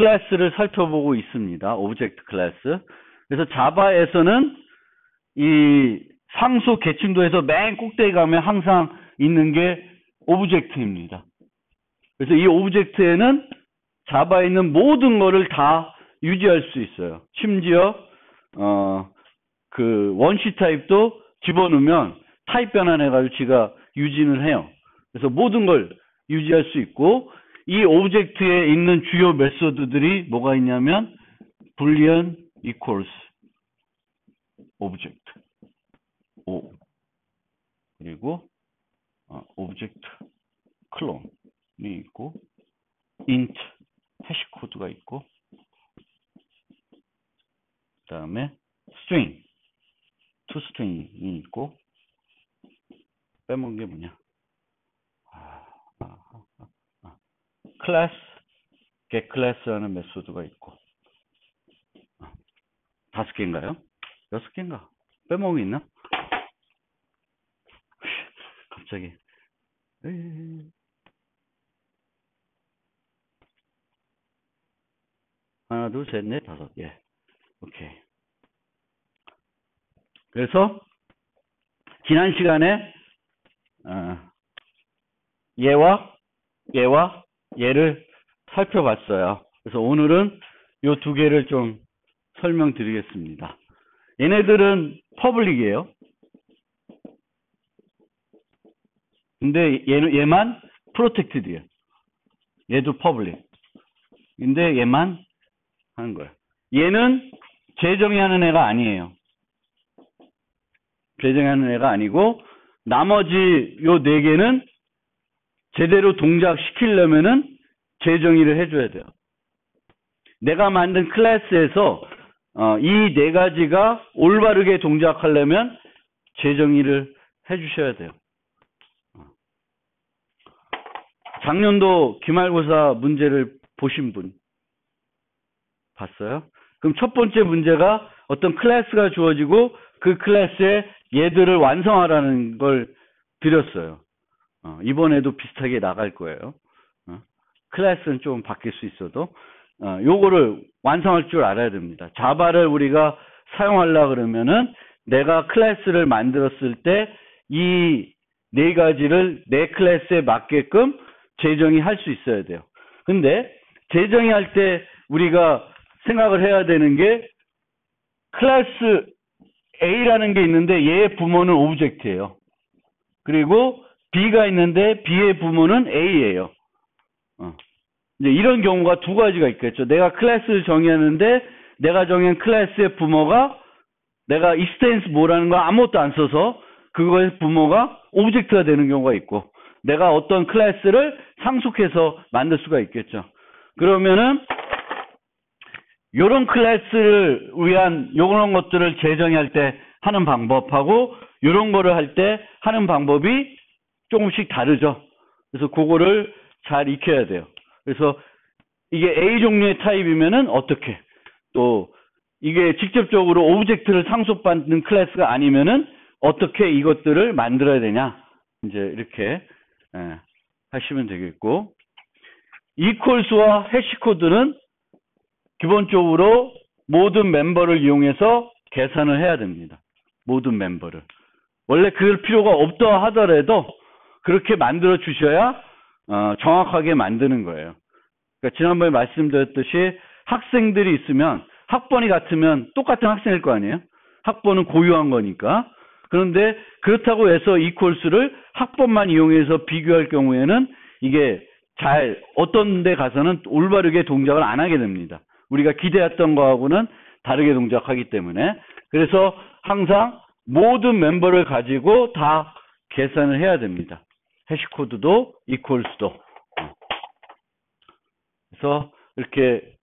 클래스를 살펴보고 있습니다. 오브젝트 클래스. 그래서 자바에서는 이 상수 계층도에서 맨 꼭대기 가면 항상 있는 게 오브젝트입니다. 그래서 이 오브젝트에는 자바에 있는 모든 거를 다 유지할 수 있어요. 심지어 그 원시 타입도 집어넣으면 타입 변환해가지고 지가 유지는 해요. 그래서 모든 걸 유지할 수 있고, 이 오브젝트에 있는 주요 메소드들이 뭐가 있냐면 boolean equals object O, 그리고 object clone이 있고, int 해시 코드가 있고, 그 다음에 string toString이 있고, 빼먹은 게 뭐냐? 클래스, getClass라는 메소드가 있고, 5개인가요? 6개인가? 빼먹은 게 있나? 갑자기. 하나, 둘, 셋, 넷, 5. 예. 오케이. 그래서 지난 시간에 얘와 얘를 살펴봤어요. 그래서 오늘은 요 두 개를 좀 설명드리겠습니다. 얘네들은 퍼블릭이에요. 근데 얘만 프로텍티드예요. 얘도 퍼블릭. 근데 얘만 하는 거예요. 얘는 재정의하는 애가 아니에요. 재정의하는 애가 아니고, 나머지 요 4개는 제대로 동작시키려면은 재정의를 해줘야 돼요. 내가 만든 클래스에서 이 4가지가 올바르게 동작하려면 재정의를 해주셔야 돼요. 작년도 기말고사 문제를 보신 분 봤어요? 그럼 첫 번째 문제가 어떤 클래스가 주어지고 그 클래스에 얘들을 완성하라는 걸 드렸어요. 이번에도 비슷하게 나갈 거예요. 클래스는 좀 바뀔 수 있어도 요거를 완성할 줄 알아야 됩니다. 자바를 우리가 사용하려고 그러면은 내가 클래스를 만들었을 때 이 4가지를 내 클래스에 맞게끔 재정의할 수 있어야 돼요. 근데 재정의할 때 우리가 생각을 해야 되는 게, 클래스 A라는 게 있는데 얘의 부모는 오브젝트예요. 그리고 B가 있는데 B의 부모는 A예요. 이제 이런 경우가 2가지가 있겠죠. 내가 클래스를 정의하는데 내가 정한 클래스의 부모가 내가 instance 뭐라는 거 아무것도 안 써서 그거의 부모가 오브젝트가 되는 경우가 있고, 내가 어떤 클래스를 상속해서 만들 수가 있겠죠. 그러면은 요런 클래스를 위한 요런 것들을 재정의할 때 하는 방법하고 요런 거를 할 때 하는 방법이 조금씩 다르죠. 그래서 그거를 잘 익혀야 돼요. 그래서 이게 A 종류의 타입이면은 어떻게, 또 이게 직접적으로 오브젝트를 상속받는 클래스가 아니면은 어떻게 이것들을 만들어야 되냐, 이제 이렇게 하시면 되겠고, equals와 해시코드는 기본적으로 모든 멤버를 이용해서 계산을 해야 됩니다. 모든 멤버를. 원래 그럴 필요가 없다 하더라도 그렇게 만들어 주셔야 정확하게 만드는 거예요. 그러니까 지난번에 말씀드렸듯이 학생들이 있으면 학번이 같으면 똑같은 학생일 거 아니에요? 학번은 고유한 거니까. 그런데 그렇다고 해서 equals를 학번만 이용해서 비교할 경우에는 이게 잘 어떤 데 가서는 올바르게 동작을 안 하게 됩니다. 우리가 기대했던 거하고는 다르게 동작하기 때문에. 그래서 항상 모든 멤버를 가지고 다 계산을 해야 됩니다. 해시코드도 equals도. 그래서 이렇게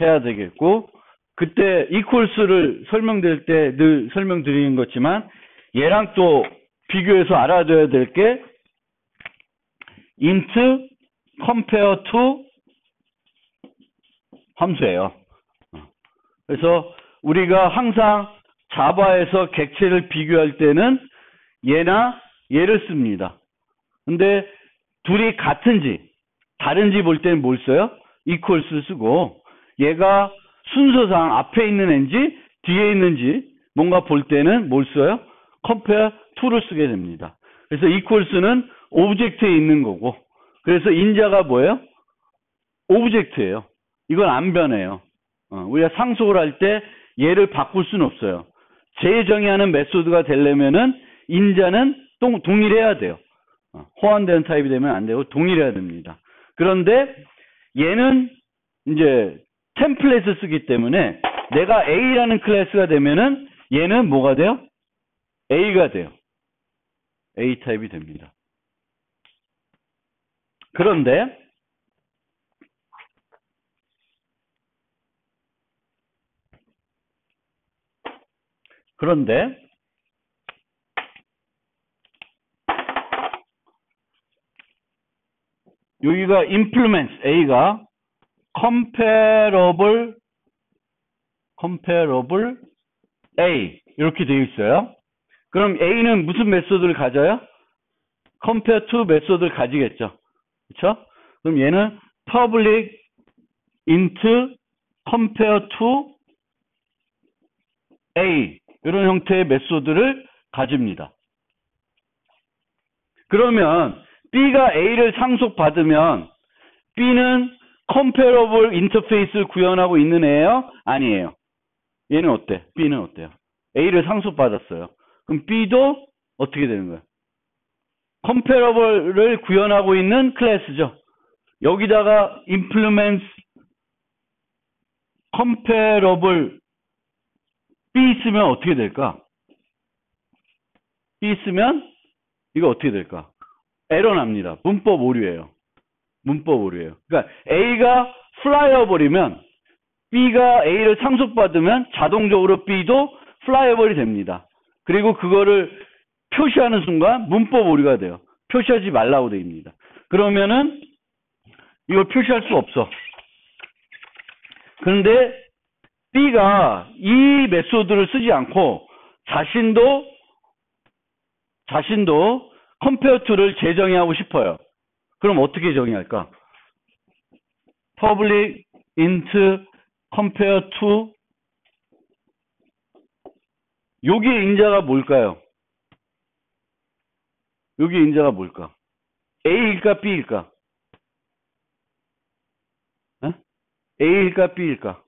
해야 되겠고, 그때 equals를 설명드릴 때 늘 설명드리는 거지만 얘랑 또 비교해서 알아둬야 될 게 int compare to 함수예요. 그래서 우리가 항상 자바에서 객체를 비교할 때는 얘나 얘를 씁니다. 근데 둘이 같은지 다른지 볼 때는 뭘 써요? equals 쓰고, 얘가 순서상 앞에 있는 애인지 뒤에 있는지 뭔가 볼 때는 뭘 써요? compare to를 쓰게 됩니다. 그래서 equals는 오브젝트에 있는 거고, 그래서 인자가 뭐예요? 오브젝트예요. 이건 안 변해요. 우리가 상속을 할 때 얘를 바꿀 수는 없어요. 재정의하는 메소드가 되려면은 인자는 동일해야 돼요. 호환되는 타입이 되면 안 되고 동일해야 됩니다. 그런데 얘는 이제 템플릿을 쓰기 때문에 내가 A라는 클래스가 되면은 얘는 뭐가 돼요? A가 돼요. A 타입이 됩니다. 그런데 여기가 implements A가 comparable A 이렇게 되어 있어요. 그럼 A는 무슨 메소드를 가져요? compare to 메소드를 가지겠죠. 그렇죠? 그럼 얘는 public int compare to A 이런 형태의 메소드를 가집니다. 그러면 B가 A를 상속받으면 B는 comparable interface를 구현하고 있는 애예요? 아니에요. 얘는 어때? B는 어때요? A를 상속받았어요. 그럼 B도 어떻게 되는 거예요? comparable를 구현하고 있는 클래스죠. 여기다가 implements comparable B 있으면 어떻게 될까? B 있으면 이거 어떻게 될까? 에러 납니다. 문법 오류예요. 그러니까 A가 flyable이면 B가 A를 상속받으면 자동적으로 B도 flyable이 됩니다. 그리고 그거를 표시하는 순간 문법 오류가 돼요. 표시하지 말라고 됩니다. 그러면은 이걸 표시할 수 없어. 그런데 B가 이 메소드를 쓰지 않고 자신도 compare to를 재정의하고 싶어요. 그럼 어떻게 정의할까? public int compare to 여기에 인자가 뭘까요? 여기 인자가 뭘까? A일까 B일까? A일까 B일까?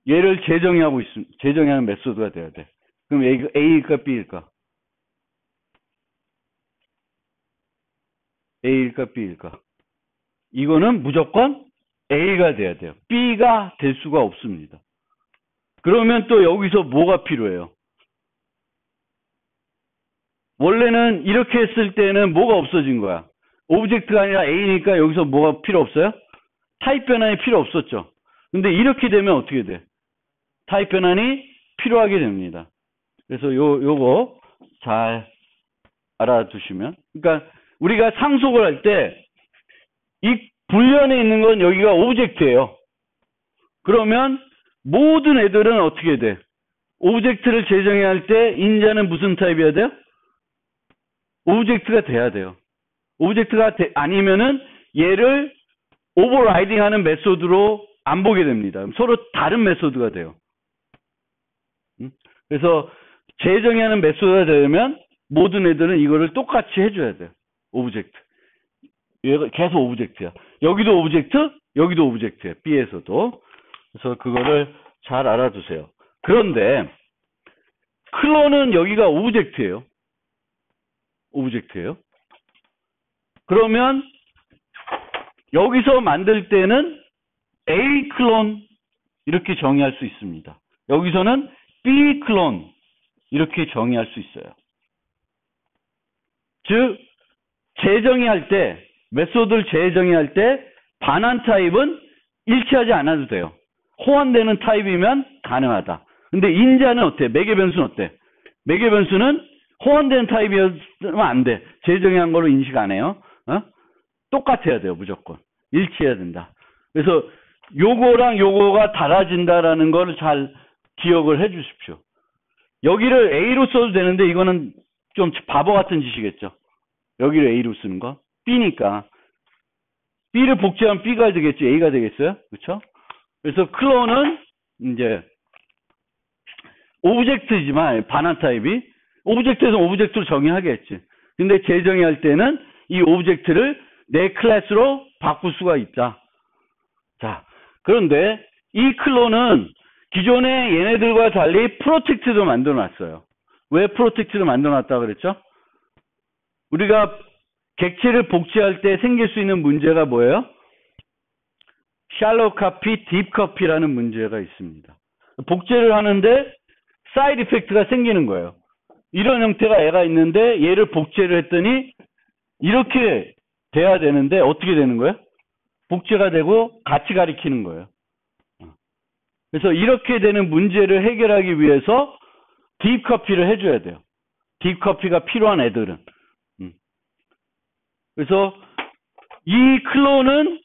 얘를 재정의하는 메소드가 돼야 돼. 그럼 A일까 B일까? A일까 B일까? 이거는 무조건 A가 돼야 돼요. B가 될 수가 없습니다. 그러면 또 여기서 뭐가 필요해요? 원래는 이렇게 했을 때는 뭐가 없어진 거야? 오브젝트가 아니라 A니까 여기서 뭐가 필요 없어요? 타입 변환이 필요 없었죠. 근데 이렇게 되면 어떻게 돼? 타입 변환이 필요하게 됩니다. 그래서 요거 잘 알아두시면. 그러니까 우리가 상속을 할 때 이 불련에 있는 건 여기가 오브젝트예요. 그러면 모든 애들은 어떻게 돼? 오브젝트를 재정해야 할 때 인자는 무슨 타입이어야 돼요? 오브젝트가 돼야 돼요. 오브젝트가 아니면은 얘를 오버라이딩하는 메소드로 안 보게 됩니다. 서로 다른 메소드가 돼요. 그래서 재정의하는 메소드가 되려면 모든 애들은 이거를 똑같이 해줘야 돼요. 오브젝트. 얘가 계속 오브젝트야. 여기도 오브젝트, 여기도 오브젝트야. B에서도. 그래서 그거를 잘 알아두세요. 그런데 클론은 여기가 오브젝트예요. 그러면 여기서 만들 때는 A 클론 이렇게 정의할 수 있습니다. 여기서는 B 클론 이렇게 정의할 수 있어요. 즉 재정의할 때 메소드를 재정의할 때 반환 타입은 일치하지 않아도 돼요. 호환되는 타입이면 가능하다. 근데 인자는 어때? 매개 변수는 어때? 매개 변수는 호환되는 타입이면 안 돼. 재정의한 걸로 인식 안 해요. 똑같아야 돼요. 무조건. 일치해야 된다. 그래서 요거랑 요거가 달라진다라는 걸 잘 기억을 해 주십시오. 여기를 A로 써도 되는데 이거는 좀 바보 같은 짓이겠죠. 여기를 A로 쓰는 거. B니까. B를 복제하면 B가 되겠죠. A가 되겠어요. 그렇죠? 그래서 클론은 이제 오브젝트지만 반환 타입이 오브젝트에서 오브젝트로 정의하겠지. 근데 재정의할 때는 이 오브젝트를 내 클래스로 바꿀 수가 있다. 자, 그런데 이 클론은 기존에 얘네들과 달리 프로텍트도 만들어 놨어요. 왜 프로텍트를 만들어 놨다 그랬죠? 우리가 객체를 복제할 때 생길 수 있는 문제가 뭐예요? 샬로우 카피, 딥 카피라는 문제가 있습니다. 복제를 하는데 사이드 이펙트가 생기는 거예요. 이런 형태가 애가 있는데 얘를 복제를 했더니 이렇게 돼야 되는데 어떻게 되는 거예요? 복제가 되고 같이 가리키는 거예요. 그래서 이렇게 되는 문제를 해결하기 위해서 딥 커피를 해줘야 돼요. 딥 커피가 필요한 애들은. 그래서 이 클론은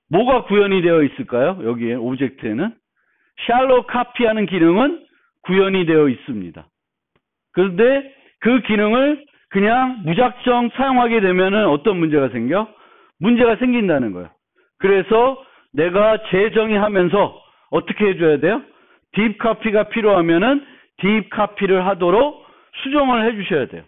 뭐가 구현이 되어 있을까요? 여기에 오브젝트에는 샬로우 카피하는 기능은 구현이 되어 있습니다. 그런데 그 기능을 그냥 무작정 사용하게 되면은 어떤 문제가 생겨? 문제가 생긴다는 거예요. 그래서 내가 재정의하면서 어떻게 해줘야 돼요? 딥 카피가 필요하면은 딥 카피를 하도록 수정을 해주셔야 돼요.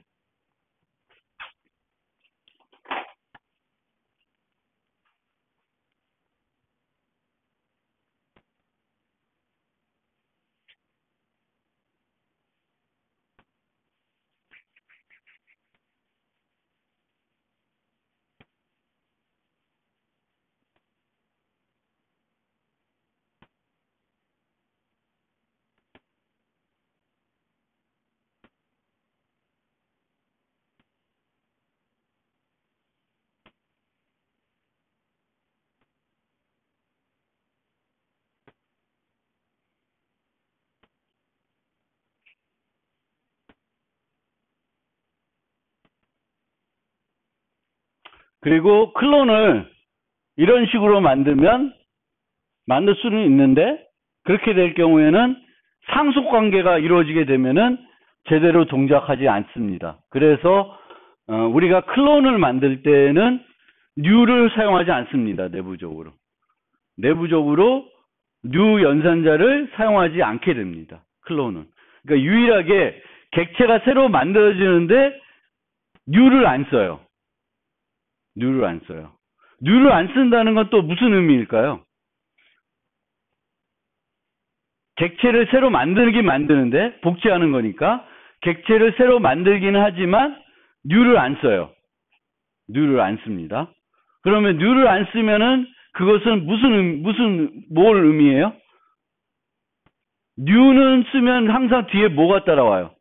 그리고 클론을 이런 식으로 만들 수는 있는데 그렇게 될 경우에는 상속 관계가 이루어지게 되면은 제대로 동작하지 않습니다. 그래서 우리가 클론을 만들 때는 뉴를 사용하지 않습니다. 내부적으로 뉴 연산자를 사용하지 않게 됩니다. 클론은. 그러니까 유일하게 객체가 새로 만들어지는데 뉴를 안 써요. 뉴를 안 쓴다는 건 또 무슨 의미일까요? 객체를 새로 만드는데 복제하는 거니까 객체를 새로 만들기는 하지만 뉴를 안 써요. 뉴를 안 씁니다. 그러면 뉴를 안 쓰면은 그것은 뭘 의미해요? 뉴는 쓰면 항상 뒤에 뭐가 따라와요?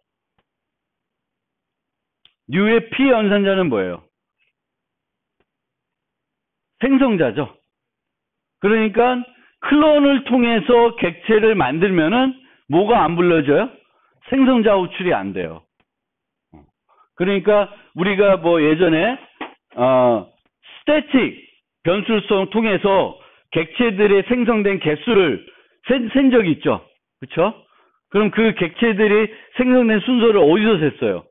뉴의 피연산자는 뭐예요? 생성자죠. 그러니까 클론을 통해서 객체를 만들면은 뭐가 안 불러져요? 생성자 호출이 안 돼요. 그러니까 우리가 뭐 예전에 스태틱 변수를 통해서 객체들의 생성된 개수를 센 적이 있죠. 그렇죠? 그럼 그 객체들이 생성된 순서를 어디서 셌어요?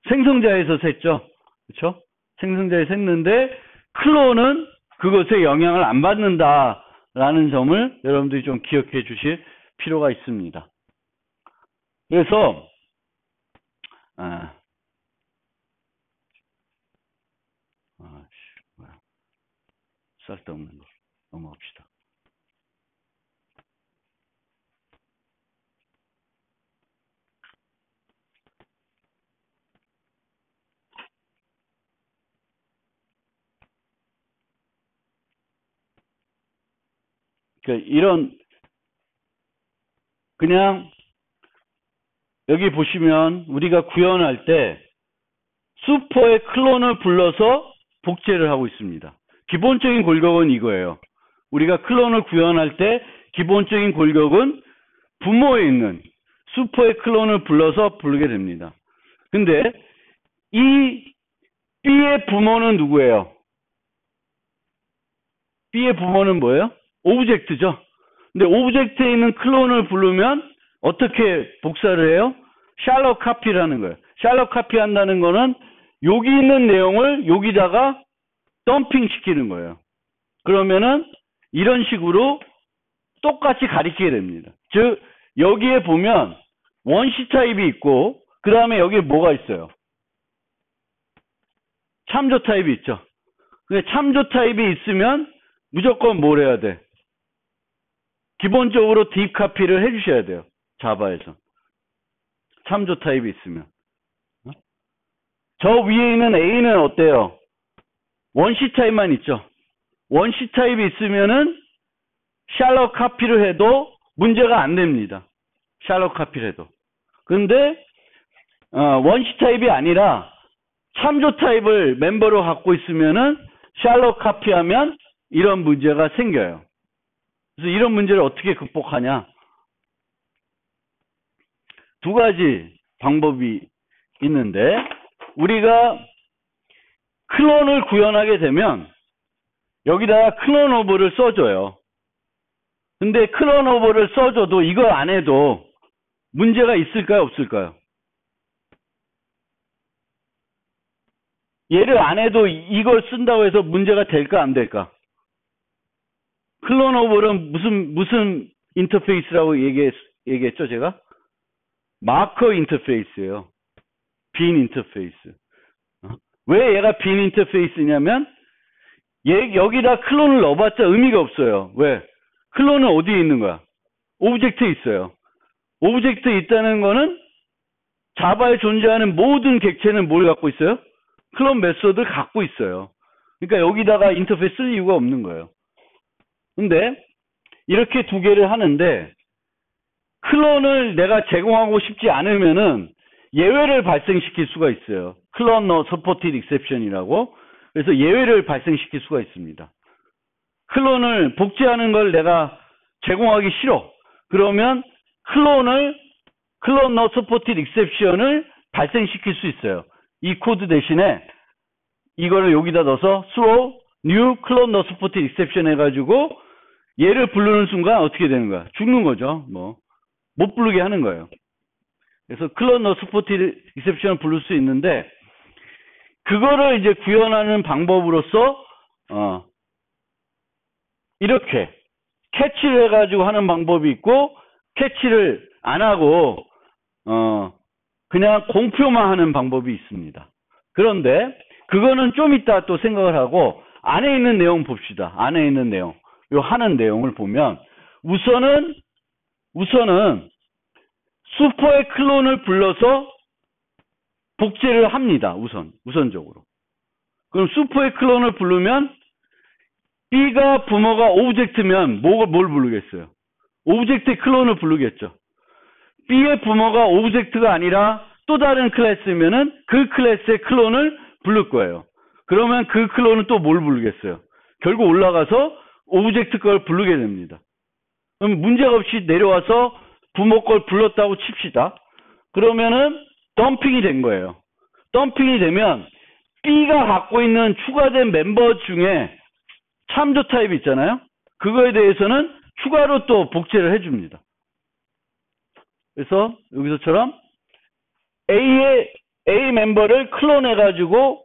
생성자에서 셌죠. 그렇죠? 생성자에서 셌는데 클론은 그것에 영향을 안 받는다라는 점을 여러분들이 좀 기억해 주실 필요가 있습니다. 그래서 쓸데없는 거 넘어갑시다. 그냥 여기 보시면 우리가 구현할 때 슈퍼의 클론을 불러서 복제를 하고 있습니다. 기본적인 골격은 이거예요. 우리가 클론을 구현할 때 기본적인 골격은 부모에 있는 슈퍼의 클론을 불러서 부르게 됩니다. 근데 이 B의 부모는 누구예요? B의 부모는 뭐예요? 오브젝트죠. 근데 오브젝트에 있는 클론을 부르면 어떻게 복사를 해요? 샬로우 카피라는 거예요. 샬로우 카피 한다는 거는 여기 있는 내용을 여기다가 덤핑 시키는 거예요. 그러면은 이런 식으로 똑같이 가리키게 됩니다. 즉 여기에 보면 원시 타입이 있고 그 다음에 여기에 뭐가 있어요? 참조 타입이 있죠. 근데 참조 타입이 있으면 무조건 뭘 해야 돼? 기본적으로 딥 카피를 해주셔야 돼요. 자바에서. 참조 타입이 있으면. 저 위에 있는 A는 어때요? 원시 타입만 있죠. 원시 타입이 있으면은 샬롯 카피를 해도 문제가 안 됩니다. 샬롯 카피를 해도. 근데 원시 타입이 아니라 참조 타입을 멤버로 갖고 있으면은 샬롯 카피하면 이런 문제가 생겨요. 그래서 이런 문제를 어떻게 극복하냐? 두 가지 방법이 있는데 우리가 클론을 구현하게 되면 여기다가 클론 오버를 써줘요. 근데 클론 오버를 써줘도 이거 안 해도 문제가 있을까요? 없을까요? 얘를 안 해도 이걸 쓴다고 해서 문제가 될까 안 될까? 클론 오버는 무슨 인터페이스라고 얘기했죠 제가? 마커 인터페이스예요. 빈 인터페이스. 왜 얘가 빈 인터페이스냐면 여기다 클론을 넣어봤자 의미가 없어요. 왜? 클론은 어디에 있는 거야? 오브젝트에 있어요. 오브젝트에 있다는 거는 자바에 존재하는 모든 객체는 뭘 갖고 있어요? 클론 메소드를 갖고 있어요. 그러니까 여기다가 인터페이스 쓸 이유가 없는 거예요. 근데 이렇게 두 개를 하는데 클론을 내가 제공하고 싶지 않으면은 예외를 발생시킬 수가 있어요. 클론 너 서포티드 익셉션이라고. 그래서 예외를 발생시킬 수가 있습니다. 클론을 복제하는 걸 내가 제공하기 싫어. 그러면 클론 너 서포티드 익셉션을 발생시킬 수 있어요. 이 코드 대신에 이거를 여기다 넣어서 throw new clone no supported exception 해가지고 얘를 부르는 순간 어떻게 되는 거야? 죽는 거죠. 못 부르게 하는 거예요. 그래서 clone no supported exception을 부를 수 있는데 그거를 이제 구현하는 방법으로서 이렇게 캐치를 해가지고 하는 방법이 있고 캐치를 안 하고 그냥 공표만 하는 방법이 있습니다. 그런데 그거는 좀 이따 또 생각을 하고 안에 있는 내용 봅시다. 안에 있는 내용. 요 하는 내용을 보면 우선은 슈퍼의 클론을 불러서 복제를 합니다. 우선적으로. 그럼 슈퍼의 클론을 부르면 B가 부모가 오브젝트면 뭘 부르겠어요? 오브젝트의 클론을 부르겠죠. B의 부모가 오브젝트가 아니라 또 다른 클래스면은 그 클래스의 클론을 부를 거예요. 그러면 그 클론은 또 뭘 부르겠어요? 결국 올라가서 오브젝트 걸 부르게 됩니다. 그럼 문제가 없이 내려와서 부모 걸 불렀다고 칩시다. 그러면은 덤핑이 된 거예요. 덤핑이 되면 B가 갖고 있는 추가된 멤버 중에 참조 타입 있잖아요. 그거에 대해서는 추가로 또 복제를 해줍니다. 그래서 여기서처럼 A 멤버를 클론해가지고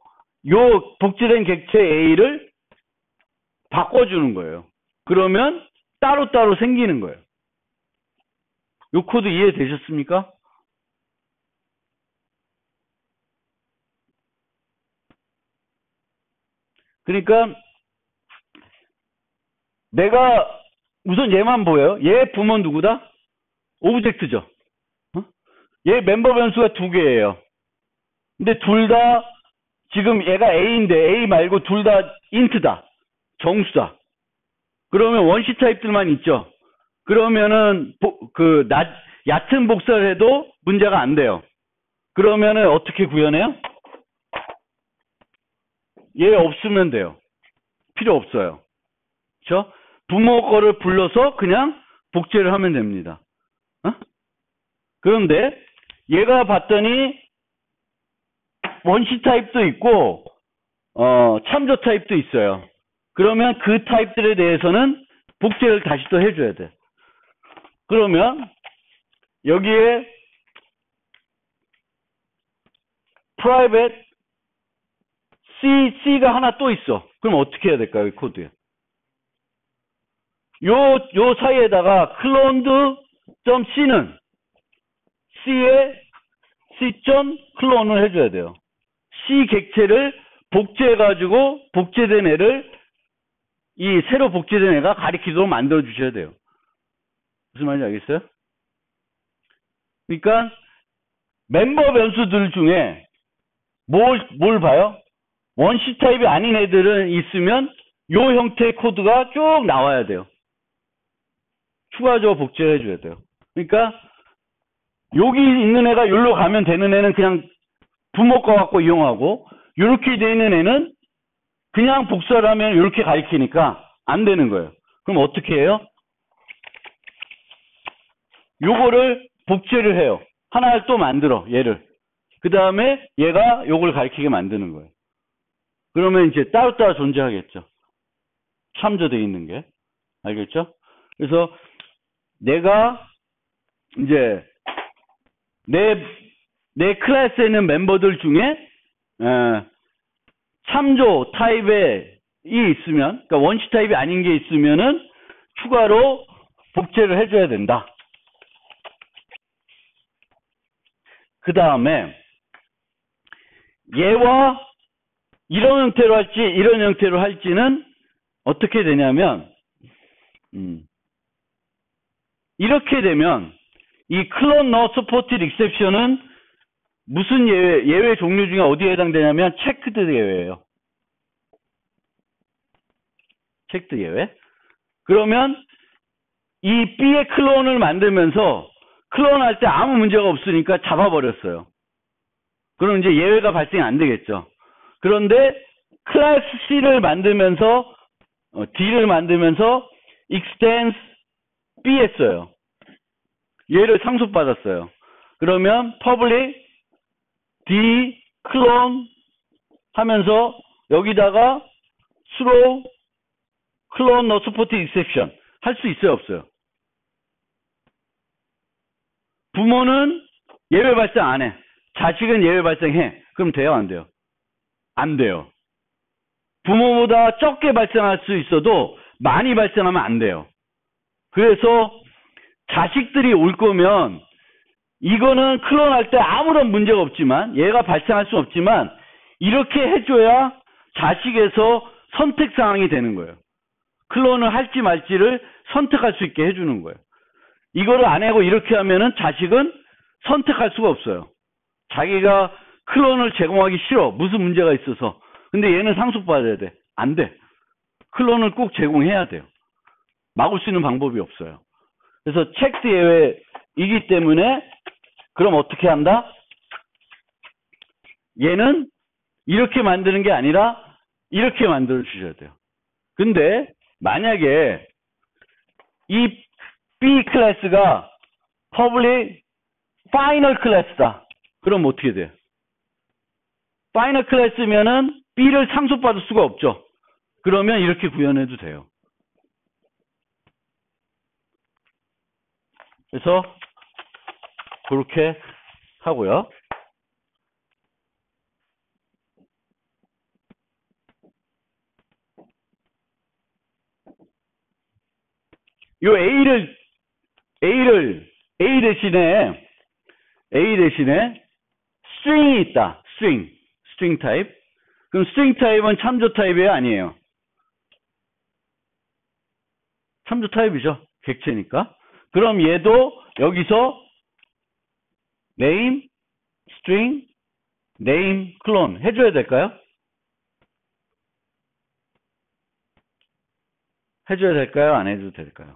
요 복제된 객체 A를 바꿔주는 거예요. 그러면 따로따로 생기는 거예요. 요 코드 이해되셨습니까? 그러니까 내가 우선 얘만 보여요. 얘 부모는 누구다? 오브젝트죠. 얘 멤버 변수가 두 개예요. 근데 둘 다 지금 얘가 A인데 A 말고 둘 다 인트다. 정수다. 그러면 원시 타입들만 있죠. 그러면은 얕은 복사를 해도 문제가 안 돼요. 그러면은 어떻게 구현해요? 얘 없으면 돼요. 필요 없어요. 그렇죠? 부모 거를 불러서 그냥 복제를 하면 됩니다. 그런데 얘가 봤더니 원시 타입도 있고 참조 타입도 있어요. 그러면 그 타입들에 대해서는 복제를 다시 또 해줘야 돼. 그러면 여기에 private C가 하나 또 있어. 그럼 어떻게 해야 될까요? 이 코드에. 요 사이에다가 cloned.c는 C에 C.clone을 해줘야 돼요. C 객체를 복제해가지고 복제된 애를 이 새로 복제된 애가 가리키도록 만들어 주셔야 돼요. 무슨 말인지 알겠어요? 그러니까 멤버 변수들 중에 뭘 봐요? 원시 타입이 아닌 애들은 있으면 요 형태의 코드가 쭉 나와야 돼요. 추가적으로 복제해 줘야 돼요. 그러니까 여기 있는 애가 여기로 가면 되는 애는 그냥 부모 거 갖고 이용하고, 이렇게 돼 있는 애는 그냥 복사를 하면 이렇게 가리키니까 안 되는 거예요. 그럼 어떻게 해요? 요거를 복제를 해요. 하나를 또 만들어, 얘를. 그 다음에 얘가 요걸 가리키게 만드는 거예요. 그러면 이제 따로따로 존재하겠죠. 참조되어 있는 게. 알겠죠? 그래서 내가 이제 내 클래스에 있는 멤버들 중에 참조 타입이 있으면, 그러니까 원시 타입이 아닌 게 있으면은 추가로 복제를 해줘야 된다. 그 다음에 얘와 이런 형태로 할지 이런 형태로 할지는 어떻게 되냐면 이렇게 되면 이 clone not supported exception은 무슨 예외 종류 중에 어디에 해당되냐면 체크드 예외예요. 체크드 예외. 그러면 이 B의 클론을 만들면서 클론할 때 아무 문제가 없으니까 잡아버렸어요. 그럼 이제 예외가 발생이 안 되겠죠. 그런데 클래스 C를 만들면서 D를 만들면서 extends B 했어요. 얘를 상속받았어요. 그러면 public D clone 하면서 여기다가 throw clone not supported exception 할 수 있어요, 없어요? 부모는 예외 발생 안 해. 자식은 예외 발생해. 그럼 돼요, 안 돼요? 안 돼요. 부모보다 적게 발생할 수 있어도 많이 발생하면 안 돼요. 그래서 자식들이 올 거면 이거는 클론할 때 아무런 문제가 없지만, 얘가 발생할 수 없지만 이렇게 해줘야 자식에서 선택 상황이 되는 거예요. 클론을 할지 말지를 선택할 수 있게 해주는 거예요. 이거를 안 하고 이렇게 하면은 자식은 선택할 수가 없어요. 자기가 클론을 제공하기 싫어. 무슨 문제가 있어서. 근데 얘는 상속받아야 돼. 안 돼. 클론을 꼭 제공해야 돼요. 막을 수 있는 방법이 없어요. 그래서 체크드 예외이기 때문에 그럼 어떻게 한다? 얘는 이렇게 만드는 게 아니라 이렇게 만들어 주셔야 돼요. 근데 만약에 이 B 클래스가 public final 클래스다. 그럼 어떻게 돼요? 파이널 클래스면은 B를 상속받을 수가 없죠. 그러면 이렇게 구현해도 돼요. 그래서 그렇게 하고요. 요 A 대신에 string이 있다. string 타입. 그럼 string 타입은 참조 타입이에요, 아니에요? 참조 타입이죠. 객체니까. 그럼 얘도 여기서 name, string, name, clone 해줘야 될까요? 해줘야 될까요? 안 해줘도 될까요?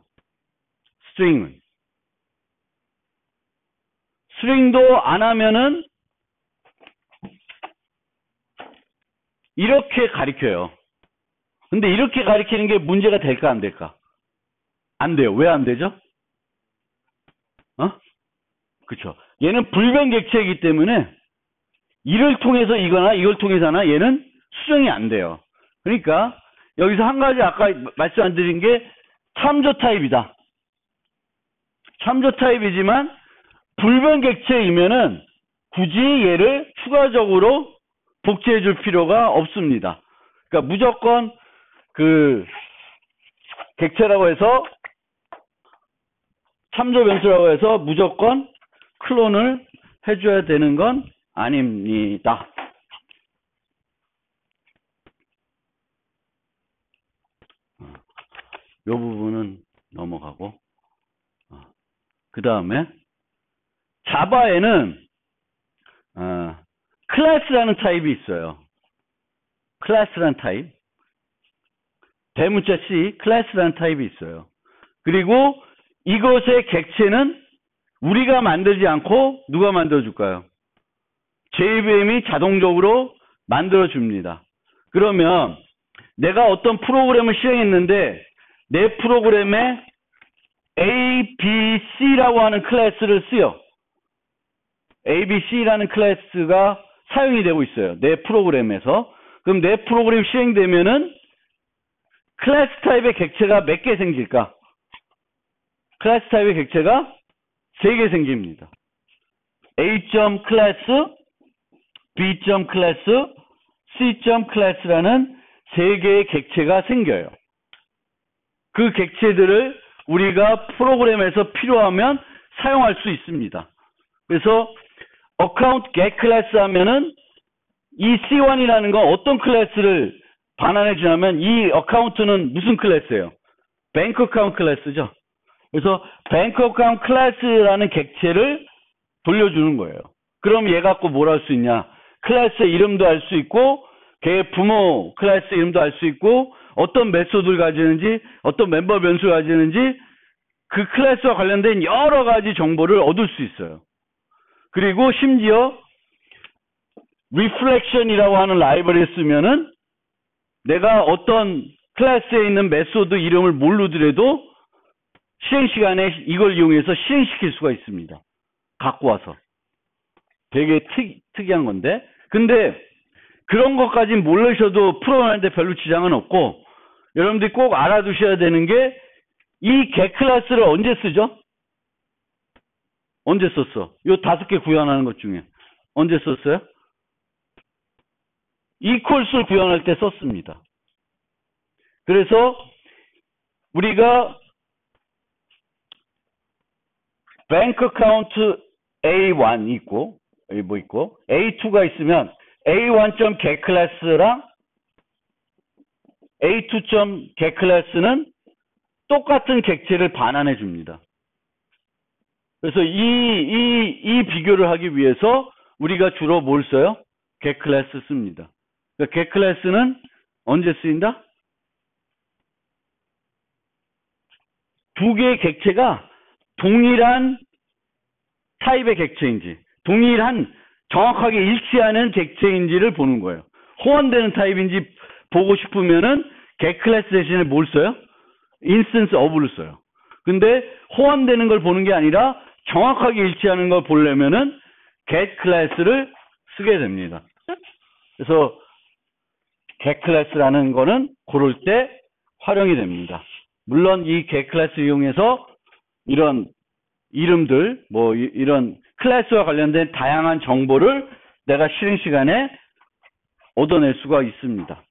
string도 안 하면은 이렇게 가리켜요. 근데 이렇게 가리키는 게 문제가 될까 안 될까? 안 돼요. 왜 안 되죠? 그쵸. 얘는 불변객체이기 때문에 이를 통해서 이거나 이걸 통해서 하나 얘는 수정이 안 돼요. 그러니까 여기서 한 가지 아까 말씀 안 드린 게 참조 타입이다. 참조 타입이지만 불변객체이면은 굳이 얘를 추가적으로 복제해 줄 필요가 없습니다. 그러니까 무조건 그 객체라고 해서 참조 변수라고 해서 무조건 클론을 해줘야 되는 건 아닙니다. 이 부분은 넘어가고, 그 다음에 자바에는 클래스라는 타입이 있어요. 클래스라는 타입. 대문자 C, 클래스라는 타입이 있어요. 그리고 이것의 객체는 우리가 만들지 않고 누가 만들어줄까요? JVM이 자동적으로 만들어줍니다. 그러면 내가 어떤 프로그램을 실행했는데 내 프로그램에 A, B, C라고 하는 클래스를 쓰여. A, B, C라는 클래스가 사용이 되고 있어요. 내 프로그램에서. 그럼 내 프로그램 실행되면은 클래스 타입의 객체가 몇 개 생길까? 클래스 타입의 객체가 3개 생깁니다. A.클래스, B.클래스, C.클래스라는 3개의 객체가 생겨요. 그 객체들을 우리가 프로그램에서 필요하면 사용할 수 있습니다. 그래서 account get 클래스 하면은 이 C1이라는 건 어떤 클래스를 반환해 주냐면 이 어카운트는 무슨 클래스예요? 뱅크 어카운트 클래스죠. 그래서 뱅크 어카운트 클래스라는 객체를 돌려주는 거예요. 그럼 얘 갖고 뭘 할 수 있냐? 클래스의 이름도 알 수 있고 걔 부모 클래스 이름도 알 수 있고 어떤 메소드를 가지는지 어떤 멤버 변수를 가지는지 그 클래스와 관련된 여러 가지 정보를 얻을 수 있어요. 그리고 심지어 reflection이라고 하는 라이브러리를 쓰면은 내가 어떤 클래스에 있는 메소드 이름을 모르더라도 실행 시간에 이걸 이용해서 실행시킬 수가 있습니다. 갖고 와서. 되게 특이한 건데. 근데 그런 것까진 모르셔도 프로그램한테 별로 지장은 없고 여러분들이 꼭 알아두셔야 되는 게 이 get 클래스를 언제 쓰죠? 언제 썼어? 요 5개 구현하는 것 중에. 언제 썼어요? equals를 구현할 때 썼습니다. 그래서 우리가 bank account A1 있고 여기 뭐 있고 A2가 있으면 A1.get 클래스랑 A2.get 클래스는 똑같은 객체를 반환해 줍니다. 그래서 이 비교를 하기 위해서 우리가 주로 뭘 써요? get 클래스 씁니다. 그러니까 get 클래스는 언제 쓰인다? 두 개의 객체가 동일한 타입의 객체인지, 동일한 정확하게 일치하는 객체인지를 보는 거예요. 호환되는 타입인지 보고 싶으면은 get 클래스 대신에 뭘 써요? instance of를 써요. 근데 호환되는 걸 보는 게 아니라 정확하게 일치하는 걸 보려면은 get 클래스를 쓰게 됩니다. 그래서 get 클래스라는 거는 고를 때 활용이 됩니다. 물론 이 get 클래스 이용해서 이런 이름들, 뭐 이런 클래스와 관련된 다양한 정보를 내가 실행 시간에 얻어낼 수가 있습니다.